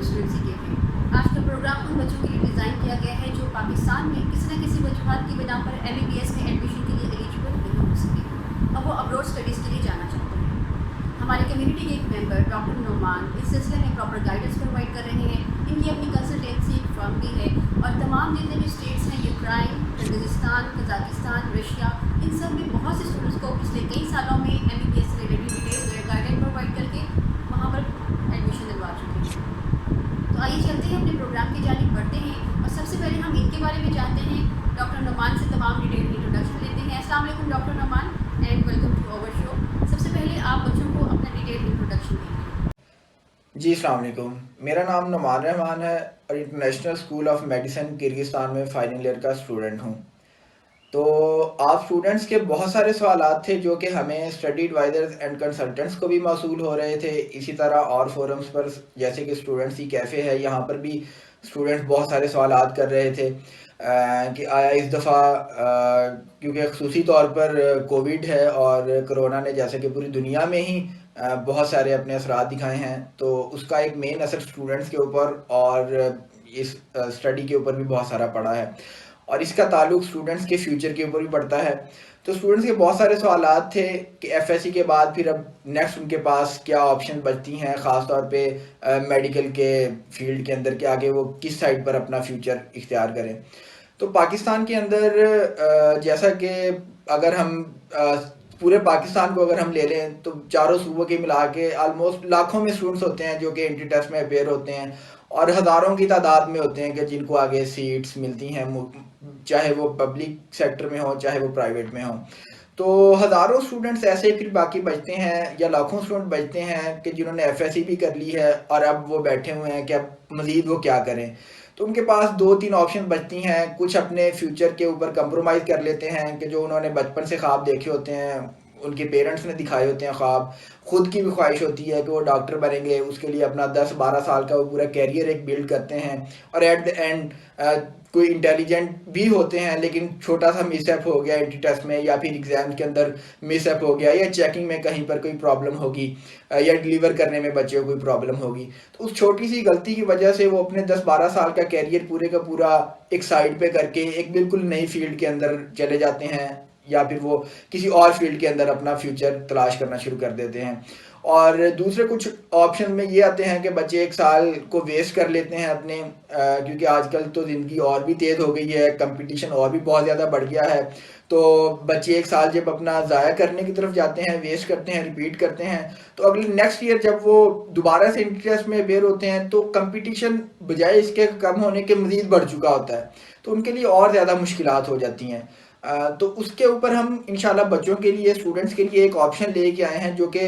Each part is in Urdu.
اسٹوڈنٹس کے لیے آج کا پروگرام ان بچوں کے لیے ڈیزائن کیا گیا ہے جو پاکستان میں کسی نہ کسی وجوہات کی بنا پر MBBS میں ایڈمیشن کے لیے ایلیجیبل نہیں ہو سکے اور وہ ابروڈ اسٹڈیز کے لیے جانا چاہتے ہیں. ہمارے کمیونٹی کے ایک ممبر ڈاکٹر نعمان اس سلسلے میں پراپر گائیڈنس پرووائڈ کر رہے ہیں. ان کی اپنی کنسلٹینسی ایک فرم بھی ہے اور تمام جتنے بھی اسٹیٹس ہیں یوکرائن، کرغزستان، قزاقستان، رشیا، ان سب میں بہت سے اسٹوڈنٹس کو پچھلے کئی سالوں میں MBBS سے ریلیٹڈ ڈیٹیل گائیڈنس پرووائڈ کر کے وہاں پر ایڈمیشن دلوا چکے ہیں. تو آئیے چلتے ہیں اپنے پروگرام کی جانب بڑھتے ہیں اور سب سے پہلے ہم ان کے بارے میں جانتے ہیں. ڈاکٹر نعمان سے تمام ڈیٹیل انٹروڈکشن لیتے ہیں. السلام علیکم doctor Noman and welcome to our show. سب سے پہلے آپ بچوں کو اپنا ڈیٹیل انٹروڈکشن دیں. جی السلام علیکم. میرا نام نعمان رحمان ہے اور international school of medicine Kyrgyzstan میں فائنل ایئر کا اسٹوڈنٹ ہوں. تو آپ اسٹوڈنٹس کے بہت سارے سوالات تھے جو کہ ہمیں اسٹڈی ایڈوائزرز اینڈ کنسلٹنٹس کو بھی موصول ہو رہے تھے. اسی طرح اور فورمز پر جیسے کہ اسٹوڈنٹس کی کیفے ہے یہاں پر بھی اسٹوڈنٹس بہت سارے سوالات کر رہے تھے کہ آیا اس دفعہ کیونکہ خصوصی طور پر کووڈ ہے اور کرونا نے جیسے کہ پوری دنیا میں ہی بہت سارے اپنے اثرات دکھائے ہیں تو اس کا ایک مین اثر اسٹوڈنٹس کے اوپر اور اس اسٹڈی کے اوپر بھی بہت سارا پڑا ہے اور اس کا تعلق اسٹوڈنٹس کے فیوچر کے اوپر بھی پڑتا ہے. تو اسٹوڈنٹس کے بہت سارے سوالات تھے کہ FSC کے بعد پھر اب نیکسٹ ان کے پاس کیا آپشن بچتی ہیں خاص طور پہ میڈیکل کے فیلڈ کے اندر کہ آگے وہ کس سائڈ پر اپنا فیوچر اختیار کریں. تو پاکستان کے اندر جیسا کہ اگر ہم پورے پاکستان کو اگر ہم لے لیں تو چاروں صوبوں کے ملا کے آلموسٹ لاکھوں میں اسٹوڈنٹس ہوتے ہیں جو کہ انٹری ٹیسٹ میں اپیئر ہوتے ہیں اور ہزاروں کی تعداد میں ہوتے ہیں کہ جن کو آگے سیٹس ملتی ہیں چاہے وہ پبلک سیکٹر میں ہوں چاہے وہ پرائیویٹ میں ہوں. تو ہزاروں اسٹوڈنٹس ایسے پھر باقی بچتے ہیں یا لاکھوں اسٹوڈنٹ بچتے ہیں کہ جنہوں نے FSC بھی کر لی ہے اور اب وہ بیٹھے ہوئے ہیں کہ اب مزید وہ کیا کریں. تو ان کے پاس 2-3 آپشن بچتی ہیں. کچھ اپنے فیوچر کے اوپر کمپرومائز کر لیتے ہیں کہ جو انہوں نے بچپن سے خواب دیکھے ہوتے ہیں ان کے پیرنٹس نے دکھائے ہوتے ہیں خواب, خود کی بھی خواہش ہوتی ہے کہ وہ ڈاکٹر بنیں گے, اس کے لیے اپنا 10-12 سال کا وہ پورا کیریئر ایک بلڈ کرتے ہیں اور ایٹ دا اینڈ کوئی انٹیلیجنٹ بھی ہوتے ہیں لیکن چھوٹا سا مس ایپ ہو گیا انٹری ٹیسٹ میں یا پھر ایگزام کے اندر مس ایپ ہو گیا یا چیکنگ میں کہیں پر کوئی پرابلم ہوگی یا ڈلیور کرنے میں بچے کو کوئی پرابلم ہوگی تو اس چھوٹی سی غلطی کی وجہ سے وہ اپنے 10-12 سال کا کیریئر پورے کا پورا ایک سائڈ پہ کر کے ایک بالکل نئی فیلڈ کے اندر چلے جاتے ہیں یا پھر وہ کسی اور فیلڈ کے اندر اپنا فیوچر تلاش کرنا شروع کر دیتے ہیں. اور دوسرے کچھ آپشن میں یہ آتے ہیں کہ بچے 1 سال کو ویسٹ کر لیتے ہیں اپنے کیونکہ آج کل تو زندگی اور بھی تیز ہو گئی ہے, کمپٹیشن اور بھی بہت زیادہ بڑھ گیا ہے. تو بچے 1 سال جب اپنا ضائع کرنے کی طرف جاتے ہیں, ویسٹ کرتے ہیں, ریپیٹ کرتے ہیں, تو اگلے نیکسٹ ایئر جب وہ دوبارہ سے انٹرسٹ میں اپیئر ہوتے ہیں تو کمپٹیشن بجائے اس کے کم ہونے کے مزید بڑھ چکا ہوتا ہے تو ان کے لیے اور زیادہ مشکلات ہو جاتی ہیں. تو اس کے اوپر ہم انشاءاللہ بچوں کے لیے اسٹوڈنٹس کے لیے ایک آپشن لے کے آئے ہیں جو کہ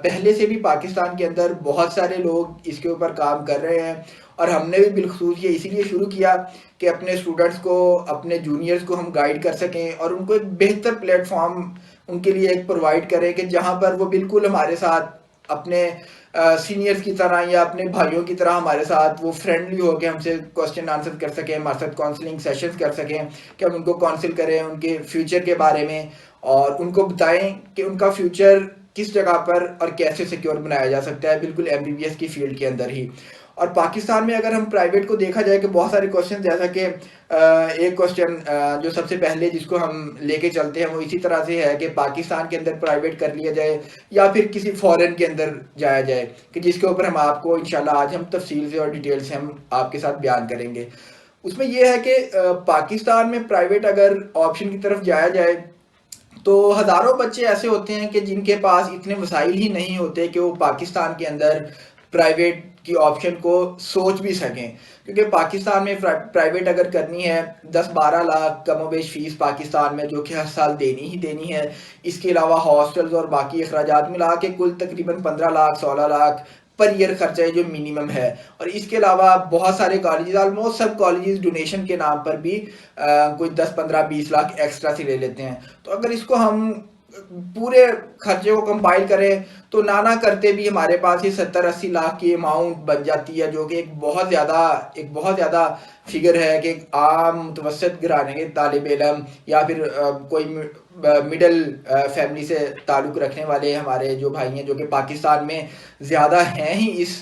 پہلے سے بھی پاکستان کے اندر بہت سارے لوگ اس کے اوپر کام کر رہے ہیں اور ہم نے بھی بالخصوص یہ اسی لیے شروع کیا کہ اپنے اسٹوڈنٹس کو اپنے جونیئرز کو ہم گائیڈ کر سکیں اور ان کو ایک بہتر پلیٹ فارم ان کے لیے ایک پرووائڈ کریں کہ جہاں پر وہ بالکل ہمارے ساتھ اپنے سینئرز کی طرح یا اپنے بھائیوں کی طرح ہمارے ساتھ وہ فرینڈلی ہو کے ہم سے کوسچن آنسر کر سکیں, ہمارے ساتھ کاؤنسلنگ سیشنز کر سکیں کہ ہم ان کو کاؤنسل کریں ان کے فیوچر کے بارے میں اور ان کو بتائیں کہ ان کا فیوچر کس جگہ پر اور کیسے سیکیور بنایا جا سکتا ہے بالکل MBBS کی فیلڈ کے اندر ہی. اور پاکستان میں اگر ہم پرائیویٹ کو دیکھا جائے کہ بہت سارے کوشچن جیسا کہ ایک کوشچن جو سب سے پہلے جس کو ہم لے کے چلتے ہیں وہ اسی طرح سے ہے کہ پاکستان کے اندر پرائیویٹ کر لیا جائے یا پھر کسی فورن کے اندر جایا جائے کہ جس کے اوپر ہم آپ کو انشاءاللہ آج ہم تفصیل سے اور ڈیٹیل سے ہم آپ کے ساتھ بیان کریں گے. اس میں یہ ہے کہ پاکستان میں پرائیویٹ اگر آپشن کی طرف جایا جائے تو ہزاروں بچے ایسے ہوتے ہیں کہ جن کے پاس اتنے وسائل ہی نہیں ہوتے کہ وہ پاکستان کے اندر پرائیویٹ کی آپشن کو سوچ بھی سکیں کیونکہ پاکستان میں پرائیویٹ اگر کرنی ہے 10-12 لاکھ کم و بیش فیس پاکستان میں جو کہ ہر سال دینی ہی دینی ہے. اس کے علاوہ ہاسٹلز اور باقی اخراجات ملا کے کل تقریباً 15 لاکھ 16 لاکھ پر ایئر خرچہ ہے جو منیمم ہے. اور اس کے علاوہ بہت سارے کالجز آلموسٹ سب کالجز ڈونیشن کے نام پر بھی کوئی 10-15-20 لاکھ ایکسٹرا سے لے لیتے ہیں. تو اگر اس کو ہم پورے خرچے کو کمپائل کریں تو نانا کرتے بھی ہمارے پاس یہ 70-80 لاکھ کی اماؤنٹ بن جاتی ہے جو کہ ایک بہت زیادہ فگر ہے کہ ایک عام متوسط گھرانے کے طالب علم یا پھر کوئی مڈل فیملی سے تعلق رکھنے والے ہمارے جو بھائی ہیں جو کہ پاکستان میں زیادہ ہیں ہی اس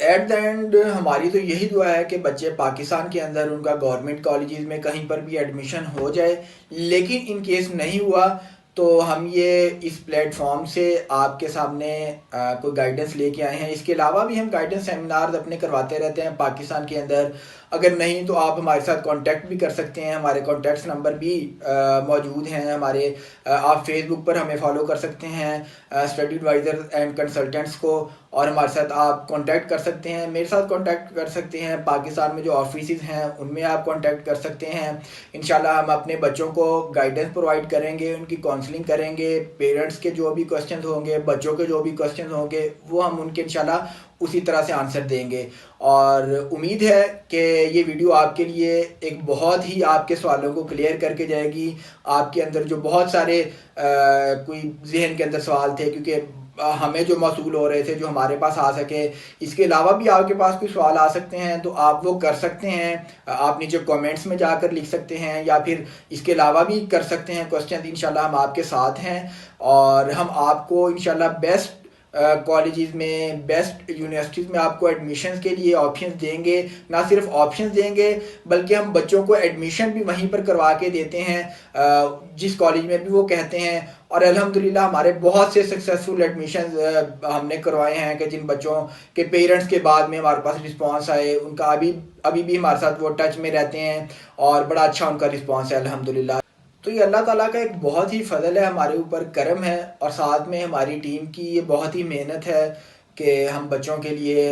ایٹ دا اینڈ ہماری تو یہی دعا ہے کہ بچے پاکستان کے اندر ان کا گورنمنٹ کالجز میں کہیں پر بھی ایڈمیشن ہو جائے، لیکن ان کیس نہیں ہوا تو ہم یہ اس پلیٹ فارم سے آپ کے سامنے کوئی گائیڈنس لے کے آئے ہیں۔ اس کے علاوہ بھی ہم گائیڈنس سیمینارز اپنے کرواتے رہتے ہیں پاکستان کے اندر، اگر نہیں تو آپ ہمارے ساتھ کانٹیکٹ بھی کر سکتے ہیں، ہمارے کانٹیکٹس نمبر بھی موجود ہیں ہمارے، آپ فیس بک پر ہمیں فالو کر سکتے ہیں اسٹڈی ایڈوائزر اینڈ کنسلٹنٹس کو، اور ہمارے ساتھ آپ کانٹیکٹ کر سکتے ہیں، میرے ساتھ کانٹیکٹ کر سکتے ہیں، پاکستان میں جو آفیسز ہیں ان میں آپ کانٹیکٹ کر سکتے ہیں۔ انشاءاللہ ہم اپنے بچوں کو گائیڈنس پرووائڈ کریں گے، ان کی کاؤنسلنگ کریں گے، پیرنٹس کے جو بھی کوسچنز ہوں گے، بچوں کے جو بھی کوسچنز ہوں گے وہ ہم ان کے انشاءاللہ اسی طرح سے آنسر دیں گے۔ اور امید ہے کہ یہ ویڈیو آپ کے لیے ایک بہت ہی آپ کے سوالوں کو کلیئر کر کے جائے گی۔ آپ کے اندر جو بہت سارے کوئی ذہن کے اندر سوال تھے، کیونکہ ہمیں جو موصول ہو رہے تھے جو ہمارے پاس آ سکے، اس کے علاوہ بھی آپ کے پاس کوئی سوال آ سکتے ہیں تو آپ وہ کر سکتے ہیں، آپ نیچے کومنٹس میں جا کر لکھ سکتے ہیں، یا پھر اس کے علاوہ بھی کر سکتے ہیں کوسچن۔ انشاءاللہ ہم آپ کے ساتھ ہیں، اور ہم آپ کو انشاءاللہ بیسٹ کالجز میں، بیسٹ یونیورسٹیز میں آپ کو ایڈمیشنز کے لیے آپشنز دیں گے۔ نہ صرف آپشنز دیں گے بلکہ ہم بچوں کو ایڈمیشن بھی وہیں پر کروا کے دیتے ہیں جس کالج میں بھی وہ کہتے ہیں۔ اور الحمدللہ ہمارے بہت سے سکسیزفل ایڈمیشنز ہم نے کروائے ہیں کہ جن بچوں کے پیرنٹس کے بعد میں ہمارے پاس رسپانس آئے، ان کا ابھی بھی ہمارے ساتھ وہ ٹچ میں رہتے ہیں، اور بڑا اچھا ان کا رسپانس ہے الحمدللہ۔ تو یہ اللہ تعالیٰ کا ایک بہت ہی فضل ہے، ہمارے اوپر کرم ہے، اور ساتھ میں ہماری ٹیم کی یہ بہت ہی محنت ہے کہ ہم بچوں کے لیے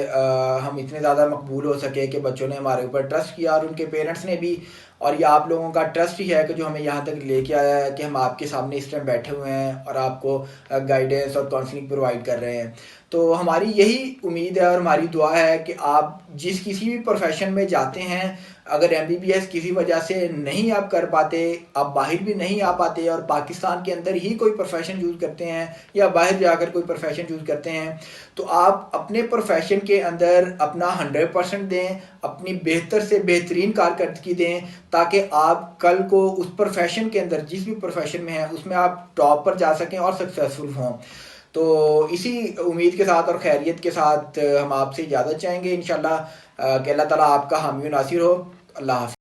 ہم اتنے زیادہ مقبول ہو سکے کہ بچوں نے ہمارے اوپر ٹرسٹ کیا، اور ان کے پیرنٹس نے بھی، اور یہ آپ لوگوں کا ٹرسٹ ہی ہے کہ جو ہمیں یہاں تک لے کے آیا ہے کہ ہم آپ کے سامنے اس ٹائم بیٹھے ہوئے ہیں اور آپ کو گائیڈنس اور کاؤنسلنگ پرووائڈ کر رہے ہیں۔ تو ہماری یہی امید ہے اور ہماری دعا ہے کہ آپ جس کسی بھی پروفیشن میں جاتے ہیں، اگر MBBS کسی وجہ سے نہیں آپ کر پاتے، آپ باہر بھی نہیں آ پاتے اور پاکستان کے اندر ہی کوئی پروفیشن چوز کرتے ہیں یا باہر جا کر کوئی پروفیشن چوز کرتے ہیں، تو آپ اپنے پروفیشن کے اندر اپنا 100% دیں، اپنی بہتر سے بہترین کارکردگی دیں، تاکہ آپ کل کو اس پروفیشن کے اندر، جس بھی پروفیشن میں ہیں، اس میں آپ ٹاپ پر جا سکیں اور سکسیزفل ہوں۔ تو اسی امید کے ساتھ اور خیریت کے ساتھ ہم آپ سے اجازت چاہیں گے انشاءاللہ، کہ اللہ تعالیٰ آپ کا حامی و ناصر ہو۔ اللہ حافظ۔